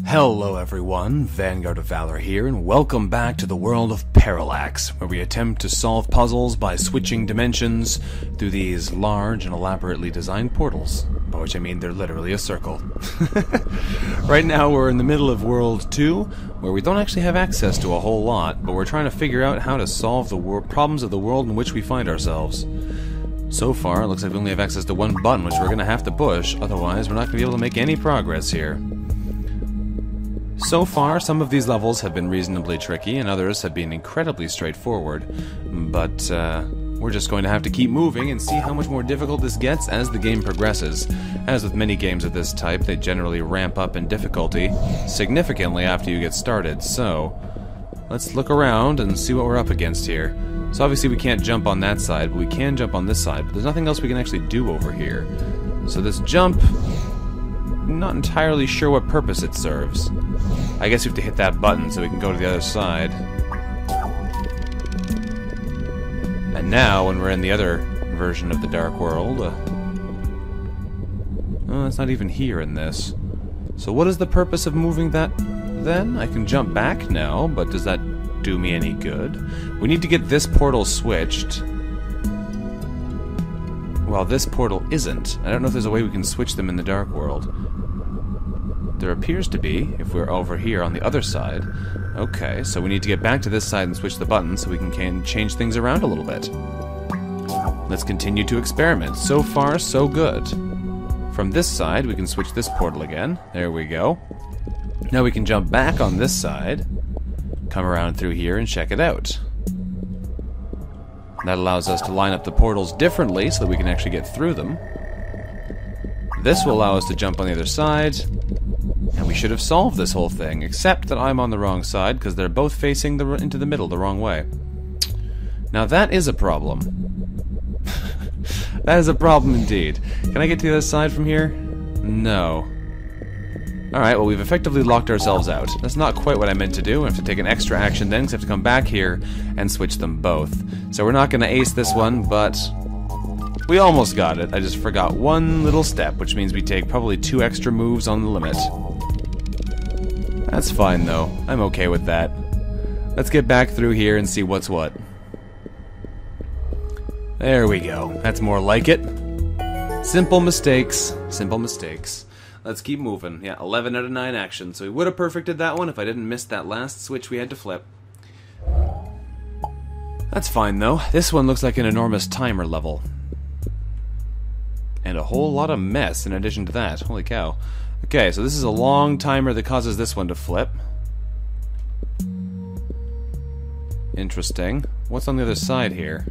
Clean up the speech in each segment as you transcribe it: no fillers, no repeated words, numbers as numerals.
Hello everyone, Vanguard of Valor here, and welcome back to the world of Parallax, where we attempt to solve puzzles by switching dimensions through these large and elaborately designed portals. By which I mean they're literally a circle. Right now we're in the middle of World 2, where we don't actually have access to a whole lot, but we're trying to figure out how to solve the problems of the world in which we find ourselves. So far, it looks like we only have access to one button, which we're going to have to push, otherwise we're not going to be able to make any progress here. So far, some of these levels have been reasonably tricky, and others have been incredibly straightforward, but we're just going to have to keep moving and see how much more difficult this gets as the game progresses. As with many games of this type, they generally ramp up in difficulty significantly after you get started, so let's look around and see what we're up against here. So obviously we can't jump on that side, but we can jump on this side, but there's nothing else we can actually do over here. So this jump, I'm not entirely sure what purpose it serves. I guess we have to hit that button so we can go to the other side. And now, when we're in the other version of the Dark World... oh, it's not even here in this. So what is the purpose of moving that, then? I can jump back now, but does that do me any good? We need to get this portal switched. Well, this portal isn't. I don't know if there's a way we can switch them in the Dark World. There appears to be, if we're over here on the other side. Okay, so we need to get back to this side and switch the button so we can change things around a little bit. Let's continue to experiment. So far, so good. From this side, we can switch this portal again. There we go. Now we can jump back on this side, come around through here and check it out. That allows us to line up the portals differently so that we can actually get through them. This will allow us to jump on the other side. And we should have solved this whole thing, except that I'm on the wrong side, because they're both facing into the middle the wrong way. Now that is a problem. That is a problem indeed. Can I get to the other side from here? No. Alright, well we've effectively locked ourselves out. That's not quite what I meant to do. I have to take an extra action then, because I have to come back here and switch them both. So we're not going to ace this one, but... we almost got it. I just forgot one little step, which means we take probably 2 extra moves on the limit. That's fine, though. I'm okay with that. Let's get back through here and see what's what. There we go. That's more like it. Simple mistakes. Simple mistakes. Let's keep moving. Yeah, 11 out of 9 action. So we would have perfected that one if I didn't miss that last switch we had to flip. That's fine, though. This one looks like an enormous timer level. And a whole lot of mess in addition to that. Holy cow. Okay, so this is a long timer that causes this one to flip. Interesting. What's on the other side here?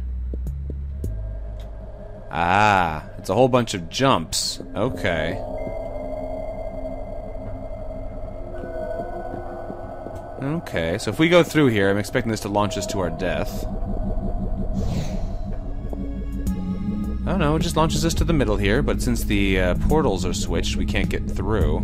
Ah, it's a whole bunch of jumps. Okay. Okay, so if we go through here, I'm expecting this to launch us to our death. Oh no, it just launches us to the middle here, but since the portals are switched, we can't get through.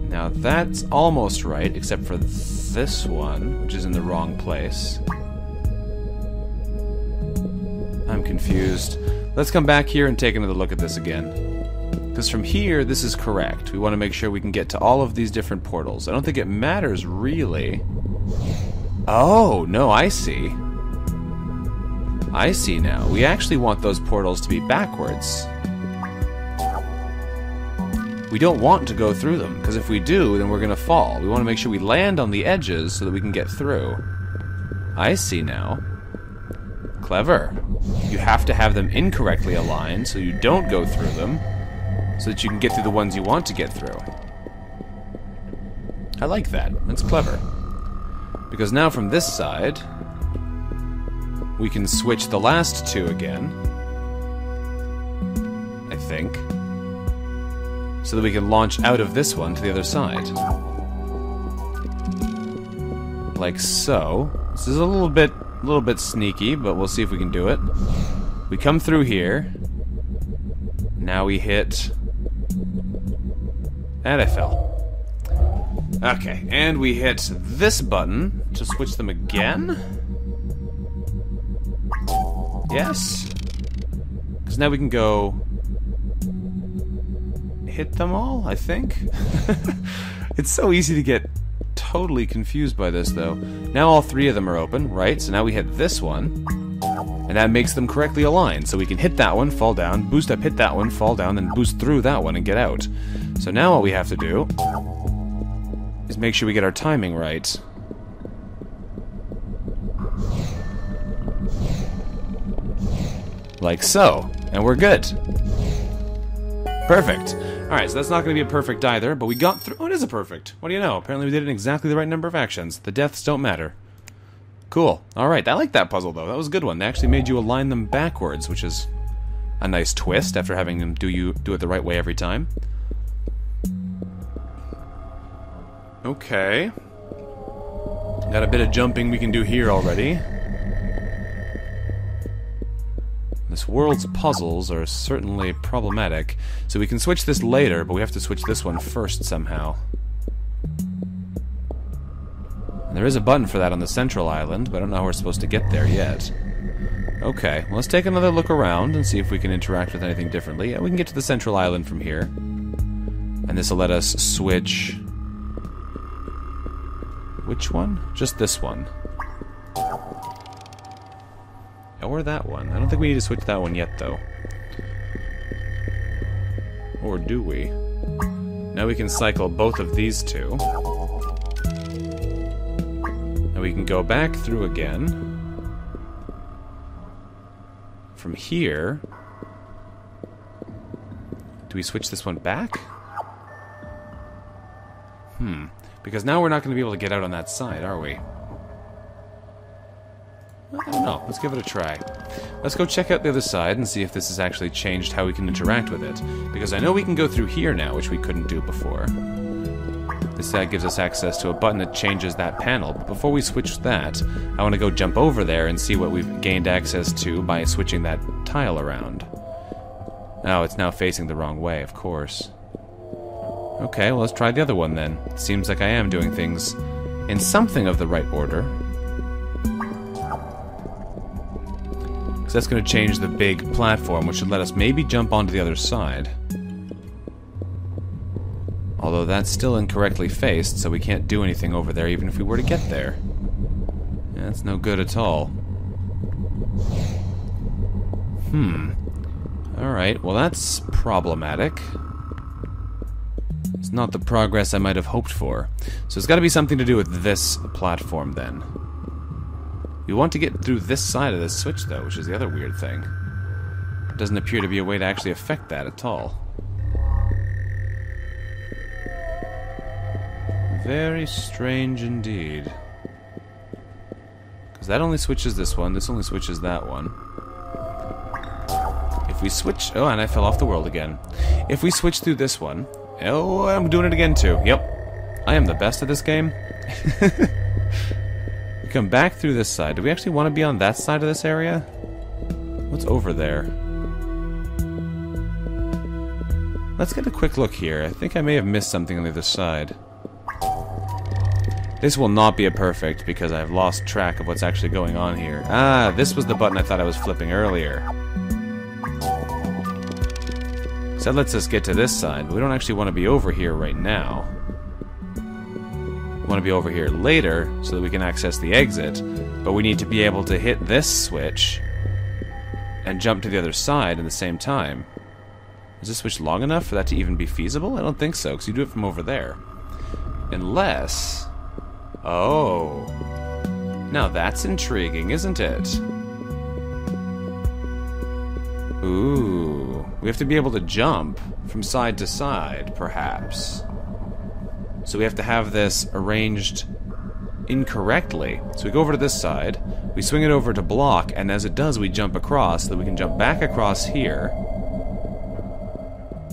Now that's almost right, except for this one, which is in the wrong place. I'm confused. Let's come back here and take another look at this again. Because from here, this is correct. We want to make sure we can get to all of these different portals. I don't think it matters, really. Oh, no, I see. I see now. We actually want those portals to be backwards. We don't want to go through them, because if we do, then we're going to fall. We want to make sure we land on the edges so that we can get through. I see now. Clever. You have to have them incorrectly aligned so you don't go through them, so that you can get through the ones you want to get through. I like that. That's clever. Because now from this side... we can switch the last 2 again. I think. So that we can launch out of this one to the other side. Like so. This is a little bit sneaky, but we'll see if we can do it. We come through here. Now we hit... and I fell. Okay, and we hit this button to switch them again. Yes. Because now we can go hit them all, I think. It's so easy to get totally confused by this, though. Now all 3 of them are open, right? So now we hit this one, and that makes them correctly aligned. So we can hit that one, fall down, boost up, hit that one, fall down, then boost through that one and get out. So now what we have to do is make sure we get our timing right. Like so. And we're good. Perfect. Alright, so that's not going to be a perfect either, but we got through. Oh, it is a perfect. What do you know? Apparently we did it in exactly the right number of actions. The deaths don't matter. Cool. Alright, I like that puzzle, though. That was a good one. They actually made you align them backwards, which is a nice twist after having them do it the right way every time. Okay. Got a bit of jumping we can do here already. This world's puzzles are certainly problematic, so we can switch this later, but we have to switch this one first somehow. And there is a button for that on the central island, but I don't know how we're supposed to get there yet. Okay, well, let's take another look around and see if we can interact with anything differently. Yeah, we can get to the central island from here. And this will let us switch... Which one? Just this one. Or that one. I don't think we need to switch that one yet, though. Or do we? Now we can cycle both of these two. And we can go back through again. From here... Do we switch this one back? Because now we're not going to be able to get out on that side, are we? I don't know. Let's give it a try. Let's go check out the other side and see if this has actually changed how we can interact with it. Because I know we can go through here now, which we couldn't do before. This side gives us access to a button that changes that panel. But before we switch that, I want to go jump over there and see what we've gained access to by switching that tile around. Oh, it's now facing the wrong way, of course. Okay, well, let's try the other one then. It seems like I am doing things in something of the right order. Because that's going to change the big platform, which should let us maybe jump onto the other side. Although that's still incorrectly faced, so we can't do anything over there even if we were to get there. Yeah, that's no good at all. Alright, well that's problematic. It's not the progress I might have hoped for. So it's got to be something to do with this platform, then. We want to get through this side of this switch, though, which is the other weird thing. There doesn't appear to be a way to actually affect that at all. Very strange indeed. Because that only switches this one, this only switches that one. If we switch... Oh, and I fell off the world again. If we switch through this one... Oh, I'm doing it again too. Yep. I am the best at this game. We come back through this side. Do we actually want to be on that side of this area? What's over there? Let's get a quick look here. I think I may have missed something on the other side. This will not be a perfect because I've lost track of what's actually going on here. Ah, this was the button I thought I was flipping earlier. So that lets us get to this side, but we don't actually want to be over here right now. We want to be over here later so that we can access the exit, but we need to be able to hit this switch and jump to the other side at the same time. Is this switch long enough for that to even be feasible? I don't think so, because you do it from over there. Unless... Oh. Now that's intriguing, isn't it? Ooh. We have to be able to jump from side to side, perhaps. So we have to have this arranged incorrectly. So we go over to this side, we swing it over to block, and as it does, we jump across, so that we can jump back across here,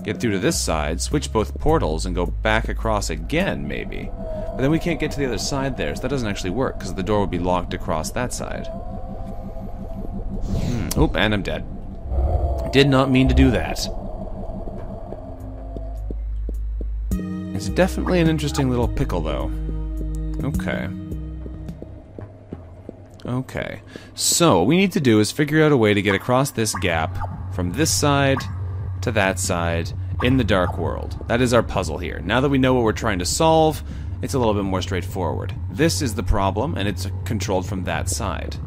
get through to this side, switch both portals, and go back across again, maybe. But then we can't get to the other side there, so that doesn't actually work, because the door would be locked across that side. Oop, and I'm dead. Did not mean to do that. It's definitely an interesting little pickle, though. Okay. Okay. So, what we need to do is figure out a way to get across this gap from this side to that side in the dark world. That is our puzzle here. Now that we know what we're trying to solve, it's a little bit more straightforward. This is the problem, and it's controlled from that side.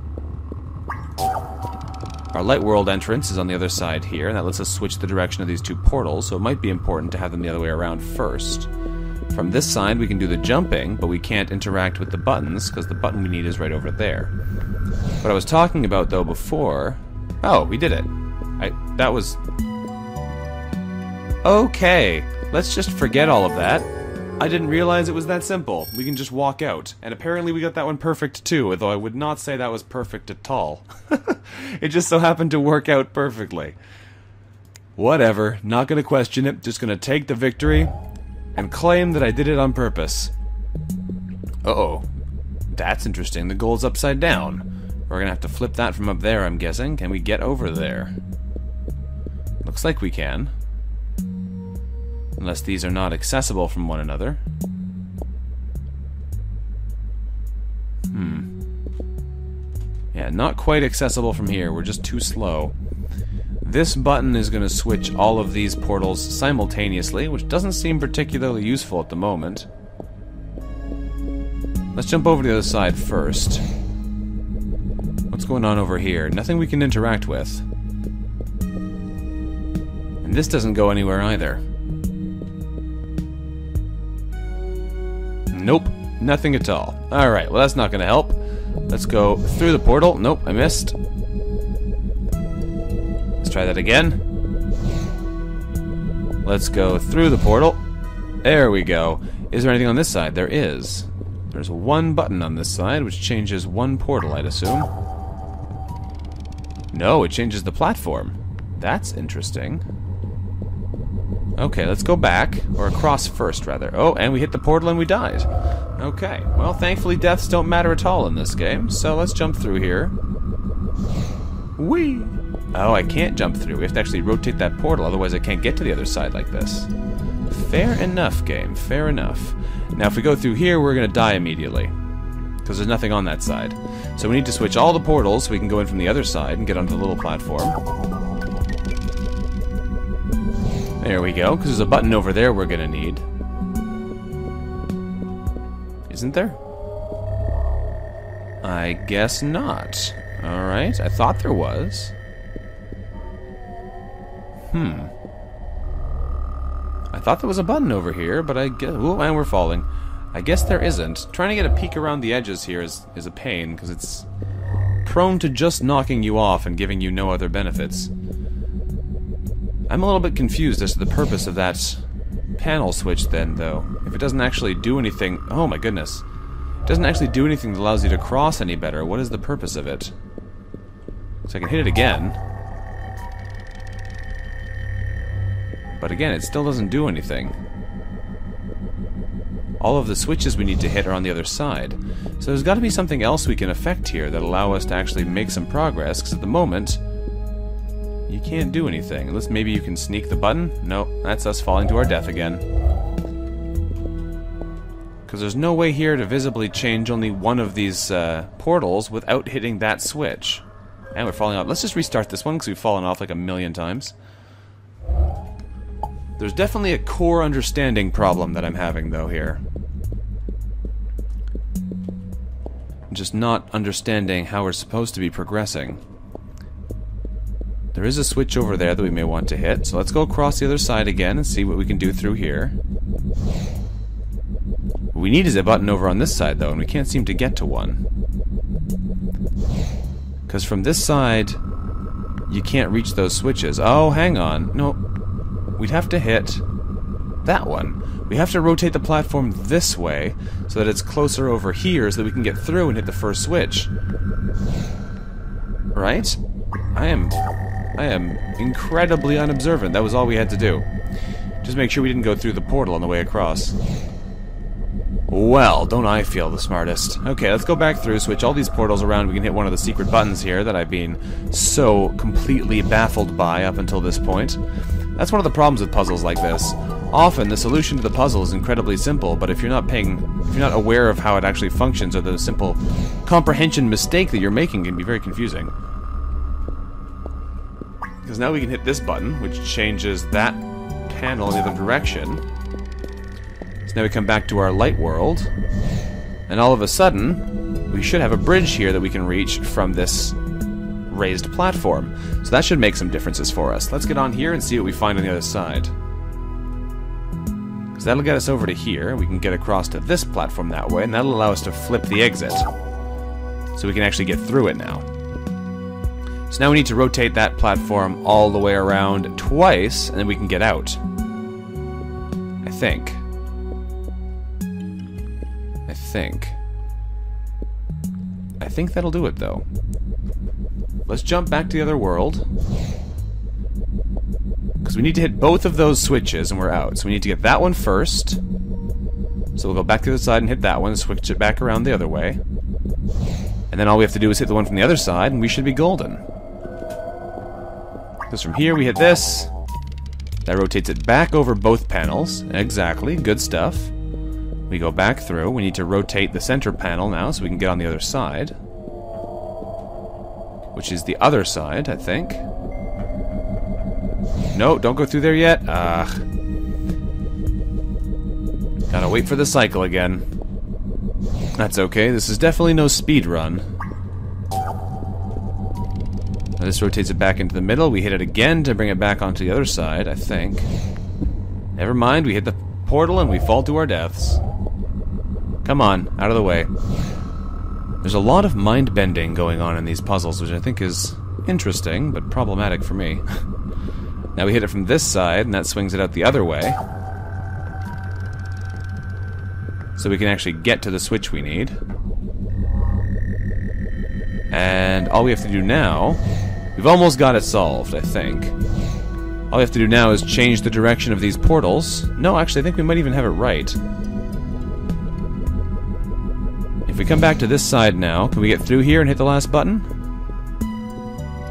Our light world entrance is on the other side here, and that lets us switch the direction of these two portals, so it might be important to have them the other way around first. From this side, we can do the jumping, but we can't interact with the buttons, because the button we need is right over there. What I was talking about, though, before... Oh, we did it. That was... Okay, let's just forget all of that. I didn't realize it was that simple. We can just walk out. And apparently we got that one perfect too, although I would not say that was perfect at all. It just so happened to work out perfectly. Whatever, not gonna question it, just gonna take the victory and claim that I did it on purpose. Uh-oh. That's interesting, the goal's upside down. We're gonna have to flip that from up there, I'm guessing. Can we get over there? Looks like we can. Unless these are not accessible from one another. Yeah, not quite accessible from here. We're just too slow. This button is going to switch all of these portals simultaneously, which doesn't seem particularly useful at the moment. Let's jump over to the other side first. What's going on over here? Nothing we can interact with. And this doesn't go anywhere either. Nope, nothing at all. Alright, well that's not gonna help. Let's go through the portal. Nope, I missed. Let's try that again. Let's go through the portal. There we go. Is there anything on this side? There is. There's one button on this side, which changes one portal, I'd assume. No, it changes the platform. That's interesting. Okay, let's go back, or across first, rather. Oh, and we hit the portal and we died. Okay, well, thankfully deaths don't matter at all in this game, so let's jump through here. Whee! Oh, I can't jump through. We have to actually rotate that portal, otherwise I can't get to the other side like this. Fair enough, game, fair enough. Now, if we go through here, we're gonna die immediately, because there's nothing on that side. So we need to switch all the portals so we can go in from the other side and get onto the little platform. There we go, because there's a button over there we're gonna need. Isn't there? I guess not. Alright, I thought there was. I thought there was a button over here, but I guess... Ooh, and we're falling. I guess there isn't. Trying to get a peek around the edges here is a pain, because it's prone to just knocking you off and giving you no other benefits. I'm a little bit confused as to the purpose of that panel switch then, though. If it doesn't actually do anything... Oh my goodness. It doesn't actually do anything that allows you to cross any better. What is the purpose of it? So I can hit it again. But again, it still doesn't do anything. All of the switches we need to hit are on the other side. So there's got to be something else we can affect here that allow us to actually make some progress, because at the moment... You can't do anything. Unless maybe you can sneak the button? Nope, that's us falling to our death again. Because there's no way here to visibly change only one of these portals without hitting that switch. And we're falling off. Let's just restart this one because we've fallen off like a million times. There's definitely a core understanding problem that I'm having though here. Just not understanding how we're supposed to be progressing. There is a switch over there that we may want to hit, so let's go across the other side again and see what we can do through here. What we need is a button over on this side, though, and we can't seem to get to one. Because from this side, you can't reach those switches. Oh, hang on. No, we'd have to hit that one. We have to rotate the platform this way so that it's closer over here so that we can get through and hit the first switch. Right? I am incredibly unobservant. That was all we had to do. Just make sure we didn't go through the portal on the way across. Well, don't I feel the smartest. Okay, let's go back through, switch all these portals around. We can hit one of the secret buttons here that I've been so completely baffled by up until this point. That's one of the problems with puzzles like this. Often, the solution to the puzzle is incredibly simple, but if you're not aware of how it actually functions, or the simple comprehension mistake that you're making can be very confusing. Because now we can hit this button, which changes that panel in the other direction. So now we come back to our light world, and all of a sudden, we should have a bridge here that we can reach from this raised platform. So that should make some differences for us. Let's get on here and see what we find on the other side. Because that'll get us over to here. We can get across to this platform that way, and that'll allow us to flip the exit. So we can actually get through it now. So now we need to rotate that platform all the way around twice, and then we can get out. I think. I think that'll do it, though. Let's jump back to the other world. Because we need to hit both of those switches, and we're out. So we need to get that one first. So we'll go back to the other side and hit that one, and switch it back around the other way. And then all we have to do is hit the one from the other side, and we should be golden. Because from here we hit this. That rotates it back over both panels. Exactly, good stuff. We go back through. We need to rotate the center panel now so we can get on the other side. Which is the other side, I think. No, don't go through there yet. Gotta wait for the cycle again. That's okay, this is definitely no speed run. Now this rotates it back into the middle. We hit it again to bring it back onto the other side, I think. Never mind, we hit the portal and we fall to our deaths. Come on, out of the way. There's a lot of mind-bending going on in these puzzles, which I think is interesting, but problematic for me. Now we hit it from this side, and that swings it out the other way. So we can actually get to the switch we need. And all we have to do now... We've almost got it solved, I think. All we have to do now is change the direction of these portals. No, actually, I think we might even have it right. If we come back to this side now, can we get through here and hit the last button?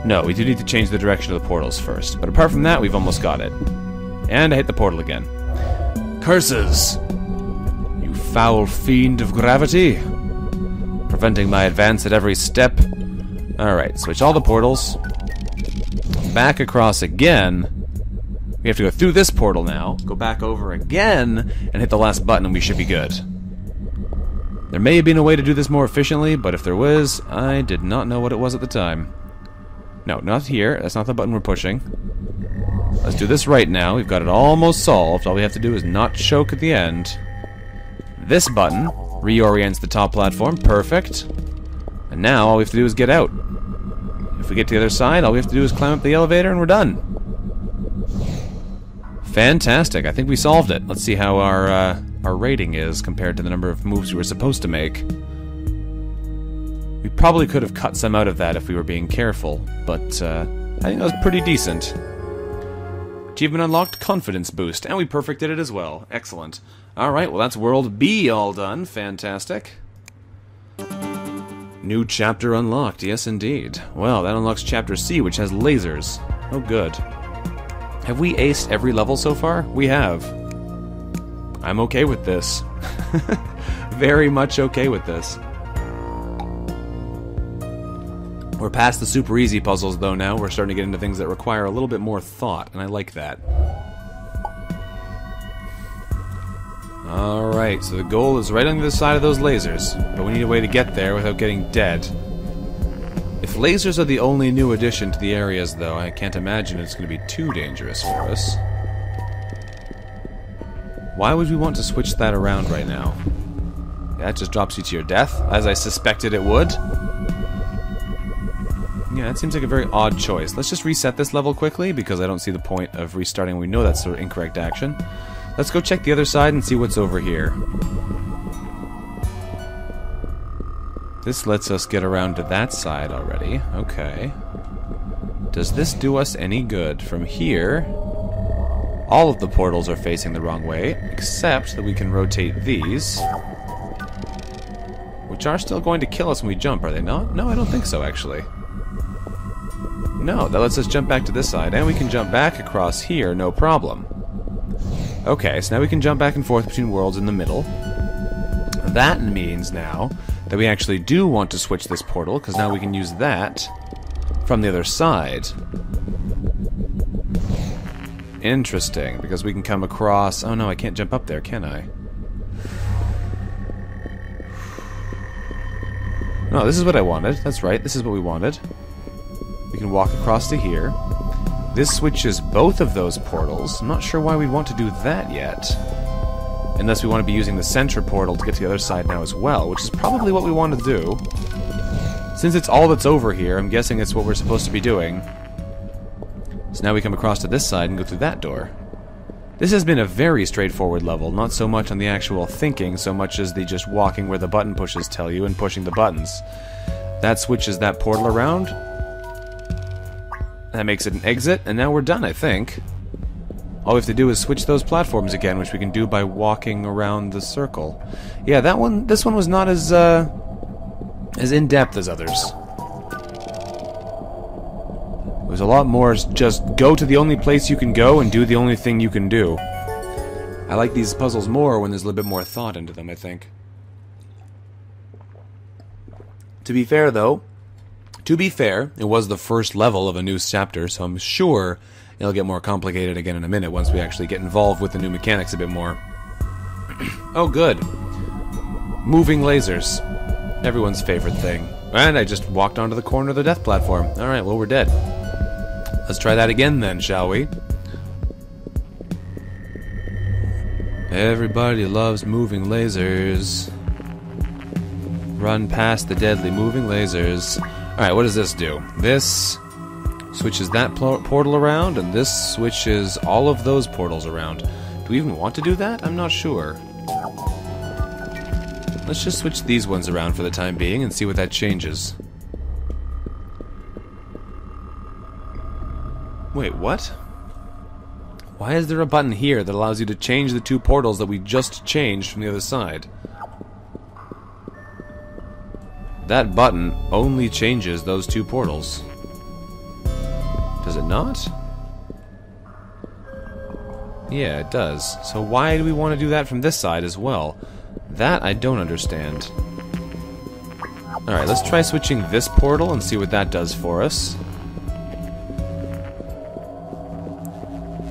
No, we do need to change the direction of the portals first. But apart from that, we've almost got it. And I hit the portal again. Curses! You foul fiend of gravity! Preventing my advance at every step. Alright, switch all the portals. Back across again. We have to go through this portal now. Go back over again, and hit the last button and we should be good. There may have been a way to do this more efficiently, but if there was, I did not know what it was at the time. No, not here. That's not the button we're pushing. Let's do this right now. We've got it almost solved. All we have to do is not choke at the end. This button reorients the top platform. Perfect. And now all we have to do is get out. If we get to the other side, all we have to do is climb up the elevator and we're done. Fantastic. I think we solved it. Let's see how our rating is compared to the number of moves we were supposed to make. We probably could have cut some out of that if we were being careful, but I think that was pretty decent. Achievement unlocked, confidence boost, and we perfected it as well. Excellent. Alright, well that's World B all done. Fantastic. New chapter unlocked, yes indeed. Well, that unlocks chapter C, which has lasers. Oh good. Have we aced every level so far? We have. I'm okay with this. Very much okay with this. We're past the super easy puzzles though now. We're starting to get into things that require a little bit more thought, and I like that. Alright, so the goal is right on the other side of those lasers, but we need a way to get there without getting dead. If lasers are the only new addition to the areas though, I can't imagine it's going to be too dangerous for us. Why would we want to switch that around right now? Yeah, it just drops you to your death, as I suspected it would. Yeah, that seems like a very odd choice. Let's just reset this level quickly, because I don't see the point of restarting. We know that's sort of incorrect action. Let's go check the other side and see what's over here. This lets us get around to that side already. Okay. Does this do us any good? From here, all of the portals are facing the wrong way, except that we can rotate these, which are still going to kill us when we jump, are they not? No, I don't think so, actually. No, that lets us jump back to this side, and we can jump back across here, no problem. Okay, so now we can jump back and forth between worlds in the middle. That means now that we actually do want to switch this portal, because now we can use that from the other side. Interesting, because we can come across... Oh no, I can't jump up there, can I? No, this is what I wanted. That's right, this is what we wanted. We can walk across to here. This switches both of those portals. I'm not sure why we'd want to do that yet. Unless we want to be using the center portal to get to the other side now as well, which is probably what we want to do. Since it's all that's over here, I'm guessing it's what we're supposed to be doing. So now we come across to this side and go through that door. This has been a very straightforward level, not so much on the actual thinking, so much as the just walking where the button pushes tell you and pushing the buttons. That switches that portal around. That makes it an exit, and now we're done, I think. All we have to do is switch those platforms again, which we can do by walking around the circle. Yeah, this one was not as in-depth as others. It was a lot more just go to the only place you can go and do the only thing you can do. I like these puzzles more when there's a little bit more thought into them, I think. To be fair, though, it was the first level of a new chapter, so I'm sure it'll get more complicated again in a minute once we actually get involved with the new mechanics a bit more. Oh, good. Moving lasers. Everyone's favorite thing. And I just walked onto the corner of the death platform. Alright, well, we're dead. Let's try that again then, shall we? Everybody loves moving lasers. Run past the deadly moving lasers. Alright, what does this do? This switches that portal around, and this switches all of those portals around. Do we even want to do that? I'm not sure. Let's just switch these ones around for the time being and see what that changes. Wait, what? Why is there a button here that allows you to change the two portals that we just changed from the other side? That button only changes those two portals. Does it not? Yeah, it does. So why do we want to do that from this side as well? That I don't understand. Alright, let's try switching this portal and see what that does for us.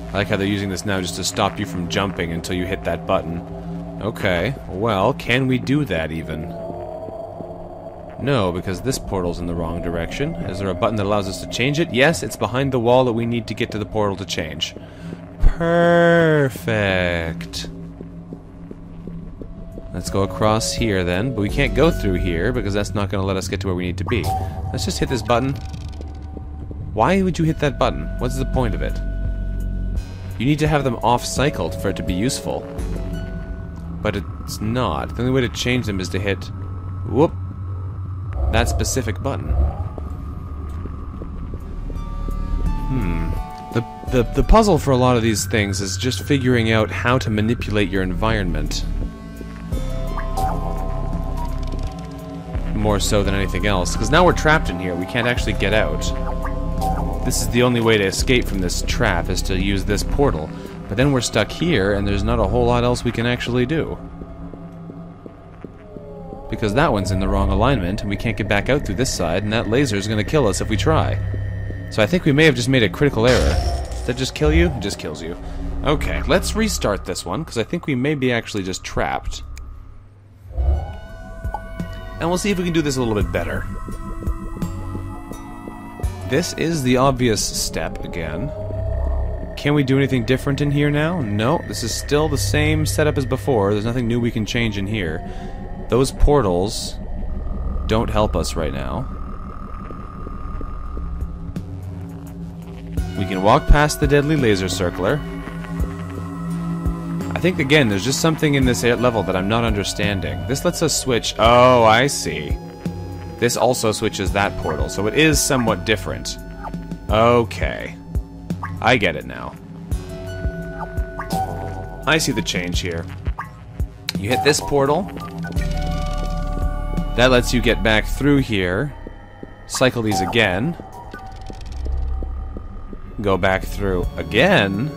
I like how they're using this now just to stop you from jumping until you hit that button. Okay, well, can we do that even? No, because this portal's in the wrong direction. Is there a button that allows us to change it? Yes, it's behind the wall that we need to get to the portal to change. Perfect. Let's go across here then, but we can't go through here because that's not going to let us get to where we need to be. Let's just hit this button. Why would you hit that button? What's the point of it? You need to have them off-cycled for it to be useful. But it's not. The only way to change them is to hit... whoop. That specific button. The puzzle for a lot of these things is just figuring out how to manipulate your environment. More so than anything else, because now we're trapped in here. We can't actually get out. This is the only way to escape from this trap, is to use this portal. But then we're stuck here, and there's not a whole lot else we can actually do. Because that one's in the wrong alignment, and we can't get back out through this side, and that laser is going to kill us if we try. So I think we may have just made a critical error. Does that just kill you? It just kills you. Okay, let's restart this one, because I think we may be actually just trapped. And we'll see if we can do this a little bit better. This is the obvious step again. Can we do anything different in here now? No, this is still the same setup as before. There's nothing new we can change in here. Those portals don't help us right now. We can walk past the deadly laser circler. I think, again, there's just something in this level that I'm not understanding. This lets us switch... Oh, I see. This also switches that portal, so it is somewhat different. Okay. I get it now. I see the change here. You hit this portal. That lets you get back through here. Cycle these again. Go back through again.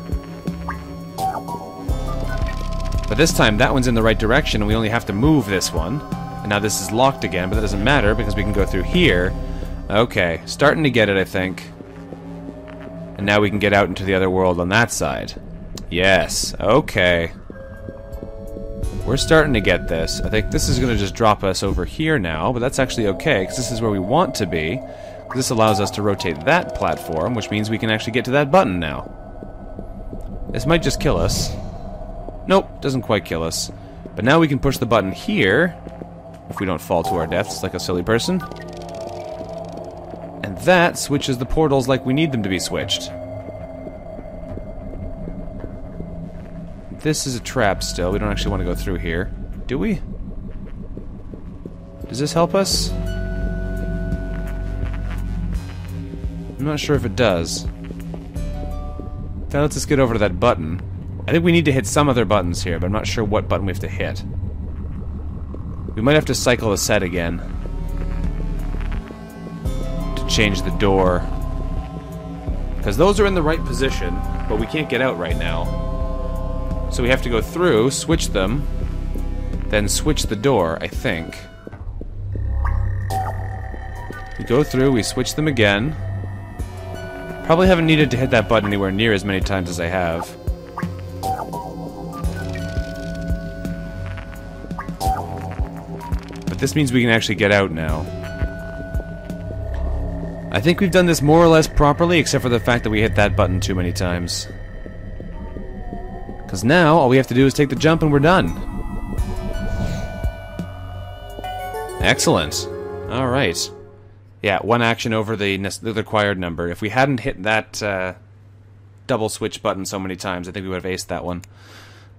But this time, that one's in the right direction, and we only have to move this one. And now this is locked again, but that doesn't matter, because we can go through here. Okay, starting to get it, I think. And now we can get out into the other world on that side. Yes, okay. We're starting to get this. I think this is going to just drop us over here now, but that's actually okay, because this is where we want to be. This allows us to rotate that platform, which means we can actually get to that button now. This might just kill us. Nope, doesn't quite kill us. But now we can push the button here, if we don't fall to our deaths like a silly person. And that switches the portals like we need them to be switched. This is a trap still. We don't actually want to go through here. Do we? Does this help us? I'm not sure if it does. That lets us get over to that button. I think we need to hit some other buttons here, but I'm not sure what button we have to hit. We might have to cycle the set again to change the door. Because those are in the right position, but we can't get out right now. So we have to go through, switch them, then switch the door, I think. We go through, we switch them again. Probably haven't needed to hit that button anywhere near as many times as I have. But this means we can actually get out now. I think we've done this more or less properly, except for the fact that we hit that button too many times. Because now, all we have to do is take the jump and we're done. Excellent. Alright. Yeah, one action over the required number. If we hadn't hit that double switch button so many times, I think we would have aced that one.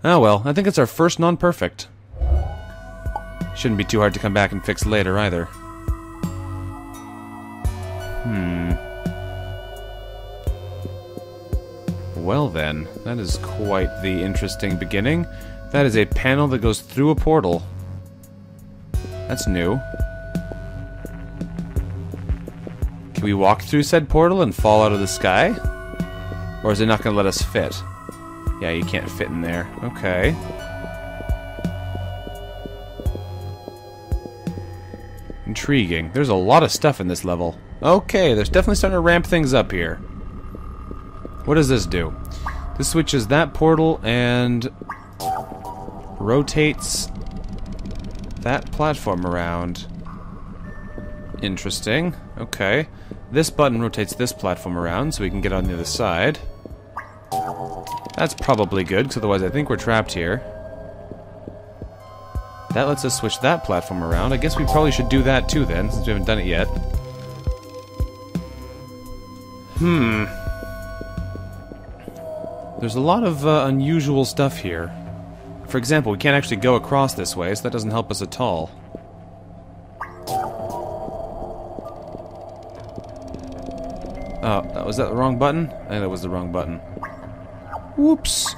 Oh well, I think it's our first non-perfect. Shouldn't be too hard to come back and fix later either. Well then, that is quite the interesting beginning. That is a panel that goes through a portal. That's new. Can we walk through said portal and fall out of the sky? Or is it not going to let us fit? Yeah, you can't fit in there. Okay. Intriguing. There's a lot of stuff in this level. Okay, there's definitely starting to ramp things up here. What does this do? This switches that portal and rotates that platform around. Interesting. Okay. This button rotates this platform around so we can get on the other side. That's probably good, because otherwise I think we're trapped here. That lets us switch that platform around. I guess we probably should do that too then, since we haven't done it yet. There's a lot of unusual stuff here. For example, we can't actually go across this way, so that doesn't help us at all. Oh, was that the wrong button? I think that was the wrong button. Whoops!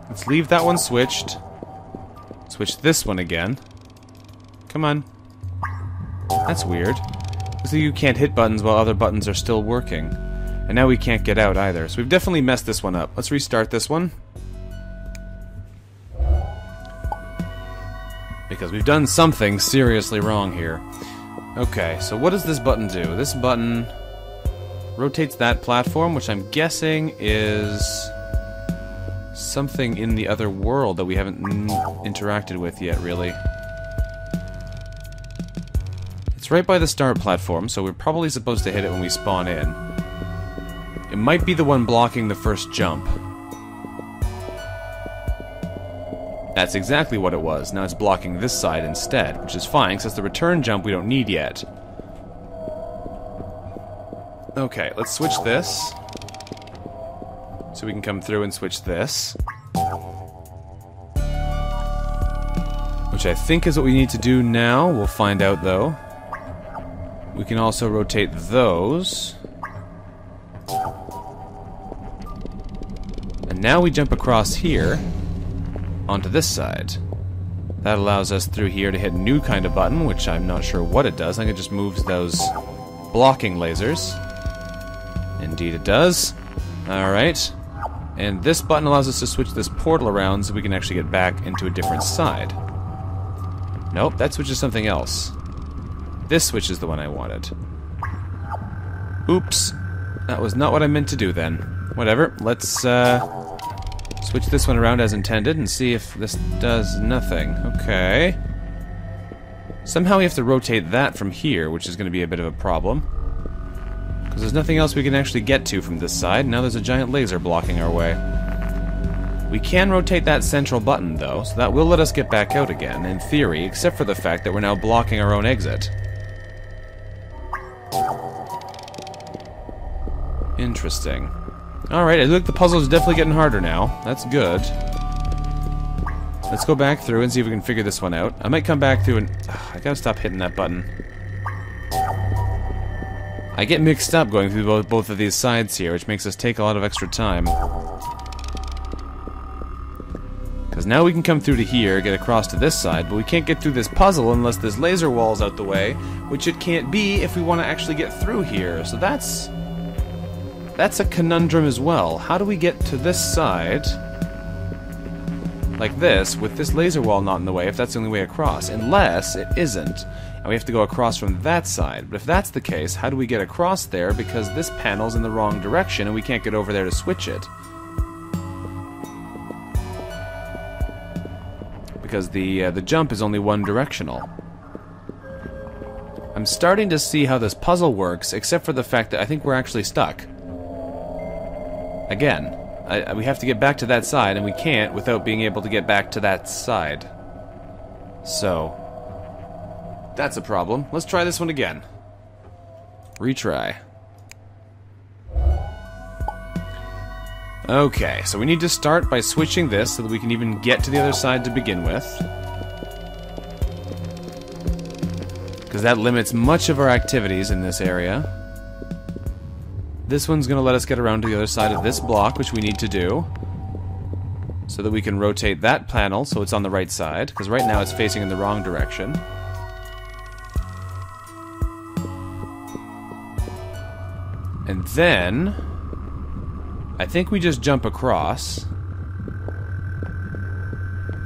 Let's leave that one switched. Switch this one again. Come on. That's weird. So you can't hit buttons while other buttons are still working. And now we can't get out either. So we've definitely messed this one up. Let's restart this one. Because we've done something seriously wrong here. Okay, so what does this button do? This button rotates that platform, which I'm guessing is something in the other world that we haven't interacted with yet, really. It's right by the start platform, so we're probably supposed to hit it when we spawn in. It might be the one blocking the first jump. That's exactly what it was. Now it's blocking this side instead, which is fine, since the return jump we don't need yet. Okay, let's switch this. So we can come through and switch this. Which I think is what we need to do now. We'll find out, though. We can also rotate those. And now we jump across here onto this side. That allows us through here to hit a new kind of button, which I'm not sure what it does. I think it just moves those blocking lasers. Indeed it does. Alright. And this button allows us to switch this portal around so we can actually get back into a different side. Nope, that switches something else. This switch is the one I wanted. Oops. That was not what I meant to do then. Whatever, let's switch this one around as intended and see if this does nothing. Okay. Somehow we have to rotate that from here, which is going to be a bit of a problem. Because there's nothing else we can actually get to from this side. Now there's a giant laser blocking our way. We can rotate that central button, though, so that will let us get back out again, in theory, except for the fact that we're now blocking our own exit. Interesting. Alright, I look, the puzzle's definitely getting harder now. That's good. Let's go back through and see if we can figure this one out. I might come back through and... I gotta stop hitting that button. I get mixed up going through both of these sides here, which makes us take a lot of extra time. Because now we can come through to here, get across to this side, but we can't get through this puzzle unless this laser wall's out the way, which it can't be if we want to actually get through here. So that's a conundrum as well. How do we get to this side, like this, with this laser wall not in the way, if that's the only way across? Unless it isn't, and we have to go across from that side. But if that's the case, how do we get across there, because this panel's in the wrong direction and we can't get over there to switch it? Because the jump is only one directional. I'm starting to see how this puzzle works, except for the fact that I think we're actually stuck. Again, we have to get back to that side, and we can't without being able to get back to that side. So, that's a problem. Let's try this one again. Retry. Okay, so we need to start by switching this so that we can even get to the other side to begin with. Because that limits much of our activities in this area. This one's going to let us get around to the other side of this block, which we need to do. So that we can rotate that panel so it's on the right side, because right now it's facing in the wrong direction. And then... I think we just jump across.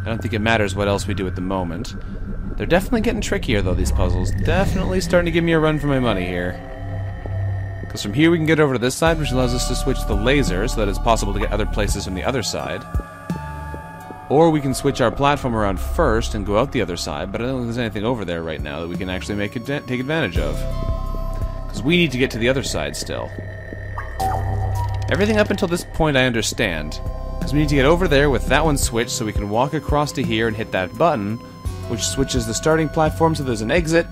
I don't think it matters what else we do at the moment. They're definitely getting trickier, though, these puzzles. Definitely starting to give me a run for my money here. Because from here we can get over to this side, which allows us to switch the laser so that it's possible to get other places from the other side. Or we can switch our platform around first and go out the other side, but I don't think there's anything over there right now that we can actually take advantage of. Because we need to get to the other side still. Everything up until this point I understand. Because we need to get over there with that one switched so we can walk across to here and hit that button, which switches the starting platform so there's an exit.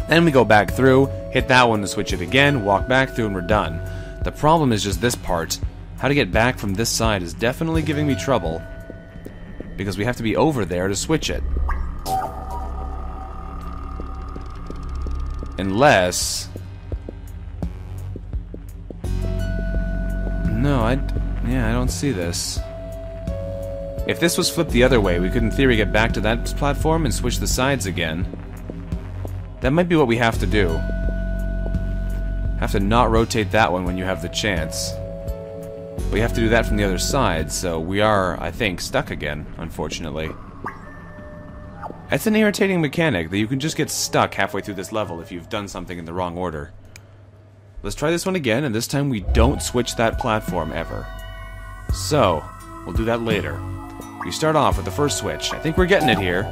Then we go back through, hit that one to switch it again, walk back through, and we're done. The problem is just this part. How to get back from this side is definitely giving me trouble. Because we have to be over there to switch it. Unless... No, I don't see this. If this was flipped the other way, we could in theory get back to that platform and switch the sides again. That might be what we have to do. Have to not rotate that one when you have the chance. We have to do that from the other side, so we are, I think, stuck again, unfortunately. It's an irritating mechanic that you can just get stuck halfway through this level if you've done something in the wrong order. Let's try this one again, and this time we don't switch that platform ever. So, we'll do that later. We start off with the first switch. I think we're getting it here.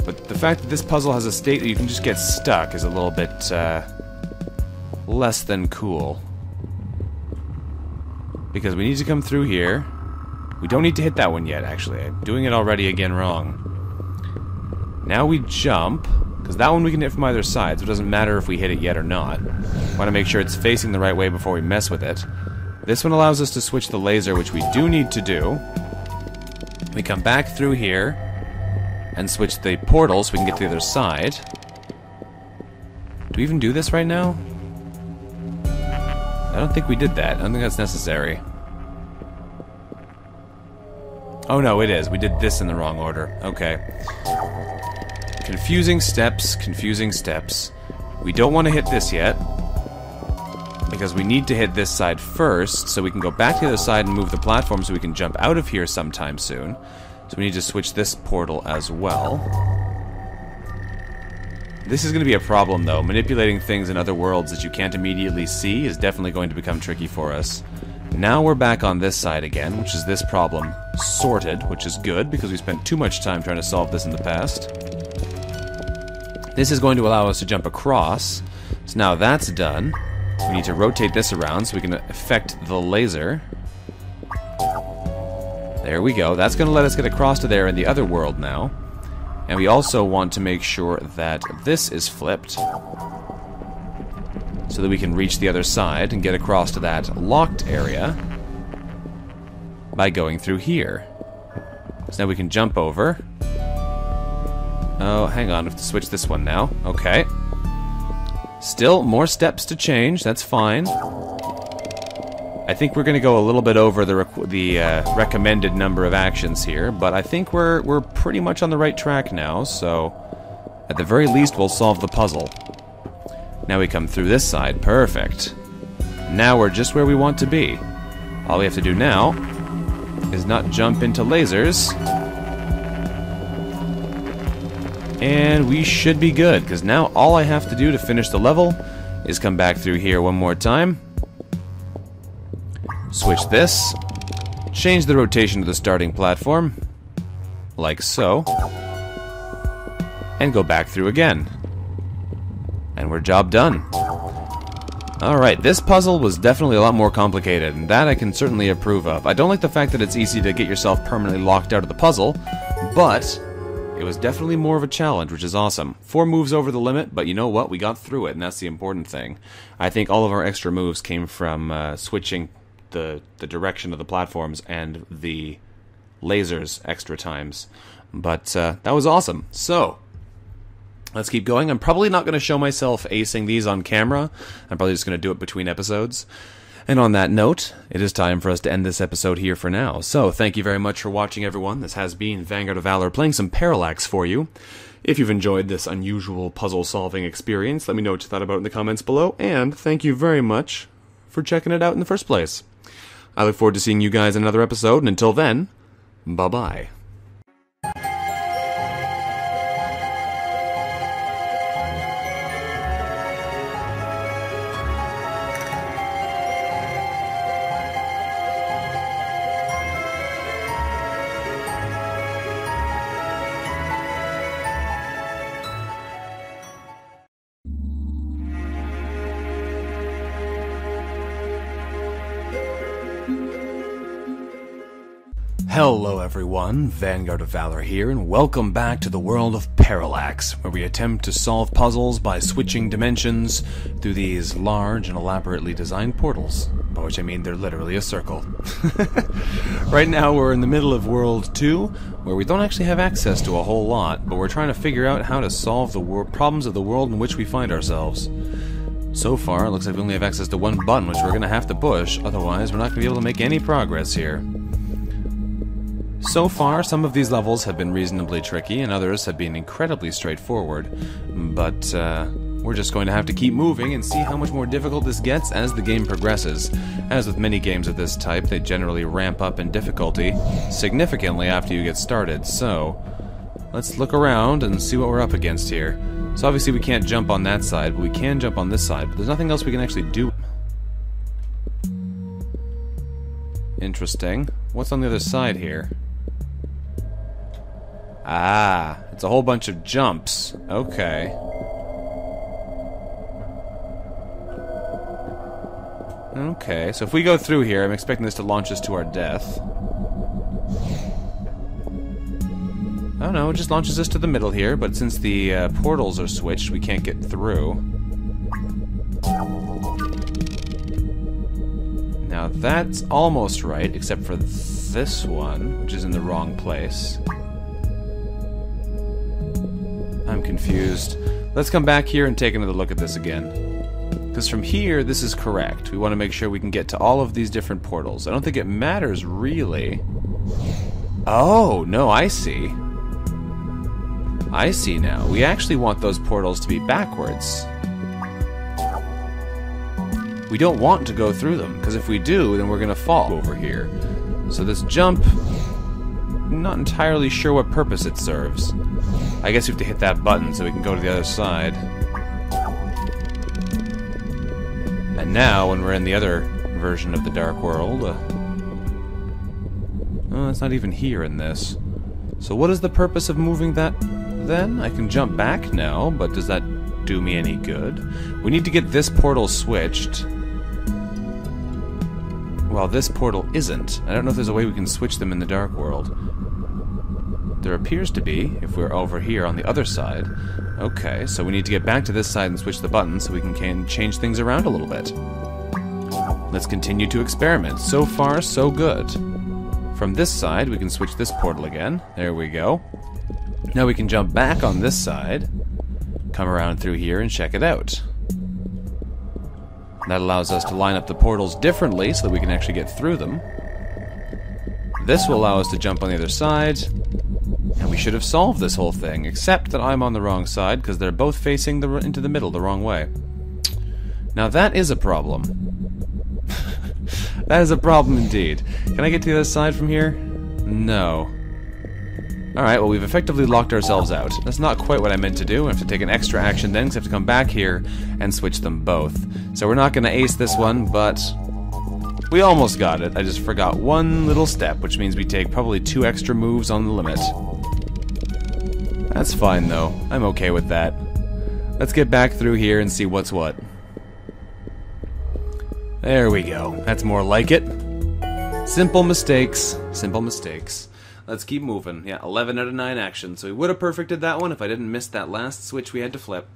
But the fact that this puzzle has a state that you can just get stuck is a little bit, less than cool. Because we need to come through here. We don't need to hit that one yet, actually. I'm doing it already again wrong. Now we jump. Because that one we can hit from either side, so it doesn't matter if we hit it yet or not. Want to make sure it's facing the right way before we mess with it. This one allows us to switch the laser, which we do need to do. We come back through here and switch the portal so we can get to the other side. Do we even do this right now? I don't think we did that. I don't think that's necessary. Oh no, it is. We did this in the wrong order. Okay. Confusing steps, confusing steps. We don't want to hit this yet. Because we need to hit this side first, so we can go back to the other side and move the platform so we can jump out of here sometime soon. So we need to switch this portal as well. This is going to be a problem, though. Manipulating things in other worlds that you can't immediately see is definitely going to become tricky for us. Now we're back on this side again, which is this problem sorted, which is good, because we spent too much time trying to solve this in the past. This is going to allow us to jump across. So now that's done. We need to rotate this around so we can affect the laser. There we go. That's going to let us get across to there in the other world now. And we also want to make sure that this is flipped so that we can reach the other side and get across to that locked area by going through here. So now we can jump over. Oh, hang on. I have to switch this one now. Okay. Still more steps to change. That's fine. I think we're going to go a little bit over the recommended number of actions here, but I think we're pretty much on the right track now, so at the very least we'll solve the puzzle. Now we come through this side. Perfect. Now we're just where we want to be. All we have to do now is not jump into lasers, and we should be good, because now all I have to do to finish the level is come back through here one more time. Switch this, change the rotation to the starting platform, like so, and go back through again. And we're job done. Alright, this puzzle was definitely a lot more complicated, and that I can certainly approve of. I don't like the fact that it's easy to get yourself permanently locked out of the puzzle, but it was definitely more of a challenge, which is awesome. 4 moves over the limit, but you know what? We got through it, and that's the important thing. I think all of our extra moves came from switching the direction of the platforms and the lasers extra times. But that was awesome. So, let's keep going. I'm probably not going to show myself acing these on camera. I'm probably just going to do it between episodes. And on that note, it is time for us to end this episode here for now. So, thank you very much for watching, everyone. This has been Vanguard of Valor playing some Parallax for you. If you've enjoyed this unusual puzzle-solving experience, let me know what you thought about it in the comments below. And thank you very much for checking it out in the first place. I look forward to seeing you guys in another episode, and until then, bye-bye. Hello everyone, Vanguard of Valor here, and welcome back to the world of Parallax, where we attempt to solve puzzles by switching dimensions through these large and elaborately designed portals, by which I mean they're literally a circle. Right now we're in the middle of World 2, where we don't actually have access to a whole lot, but we're trying to figure out how to solve the problems of the world in which we find ourselves. So far, it looks like we only have access to one button, which we're going to have to push, otherwise we're not going to be able to make any progress here. So far, some of these levels have been reasonably tricky, and others have been incredibly straightforward, but we're just going to have to keep moving and see how much more difficult this gets as the game progresses. As with many games of this type, they generally ramp up in difficulty significantly after you get started, so let's look around and see what we're up against here. So obviously we can't jump on that side, but we can jump on this side, but there's nothing else we can actually do. Interesting. What's on the other side here? Ah, it's a whole bunch of jumps. Okay. Okay, so if we go through here, I'm expecting this to launch us to our death. Oh no, it just launches us to the middle here, but since the portals are switched, we can't get through. Now that's almost right, except for this one, which is in the wrong place. I'm confused. Let's come back here and take another look at this again. Because from here, this is correct. We want to make sure we can get to all of these different portals. I don't think it matters, really. Oh, no, I see. I see now. We actually want those portals to be backwards. We don't want to go through them, because if we do, then we're going to fall over here. So this jump not entirely sure what purpose it serves. I guess we have to hit that button so we can go to the other side. And now, when we're in the other version of the Dark World... oh, it's not even here in this. So what is the purpose of moving that, then? I can jump back now, but does that do me any good? We need to get this portal switched. Well, this portal isn't. I don't know if there's a way we can switch them in the Dark World. There appears to be, if we're over here on the other side. Okay, so we need to get back to this side and switch the button so we can change things around a little bit. Let's continue to experiment. So far, so good. From this side, we can switch this portal again. There we go. Now we can jump back on this side, come around through here and check it out. That allows us to line up the portals differently so that we can actually get through them. This will allow us to jump on the other side, and we should have solved this whole thing, except that I'm on the wrong side because they're both facing into the middle the wrong way. Now that is a problem. That is a problem indeed. Can I get to the other side from here? No. Alright, well we've effectively locked ourselves out. That's not quite what I meant to do. I have to take an extra action then, because I have to come back here and switch them both. So we're not going to ace this one, but we almost got it. I just forgot one little step, which means we take probably 2 extra moves on the limit. That's fine though. I'm okay with that. Let's get back through here and see what's what. There we go. That's more like it. Simple mistakes. Simple mistakes. Let's keep moving. Yeah, 11 out of 9 action. So we would have perfected that one if I didn't miss that last switch we had to flip.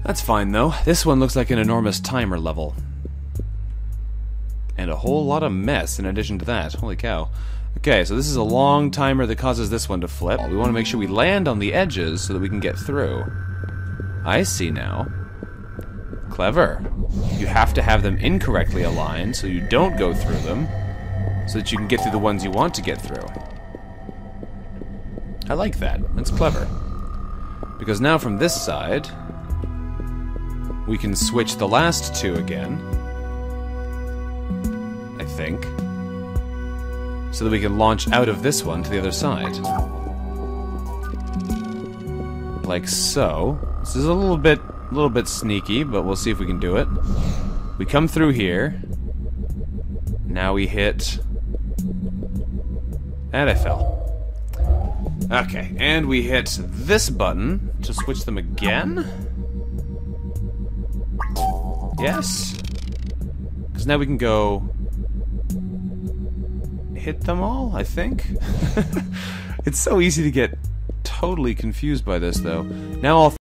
That's fine, though. This one looks like an enormous timer level. And a whole lot of mess in addition to that. Holy cow. Okay, so this is a long timer that causes this one to flip. We want to make sure we land on the edges so that we can get through. I see now. Clever. You have to have them incorrectly aligned so you don't go through them, so that you can get through the ones you want to get through. I like that. That's clever. Because now from this side, we can switch the last 2 again. I think. So that we can launch out of this one to the other side. Like so. This is a little bit sneaky, but we'll see if we can do it. We come through here. Now we hit... and I fell. Okay, and we hit this button to switch them again. Yes. Because now we can go... hit them all, I think? It's so easy to get totally confused by this, though. Now all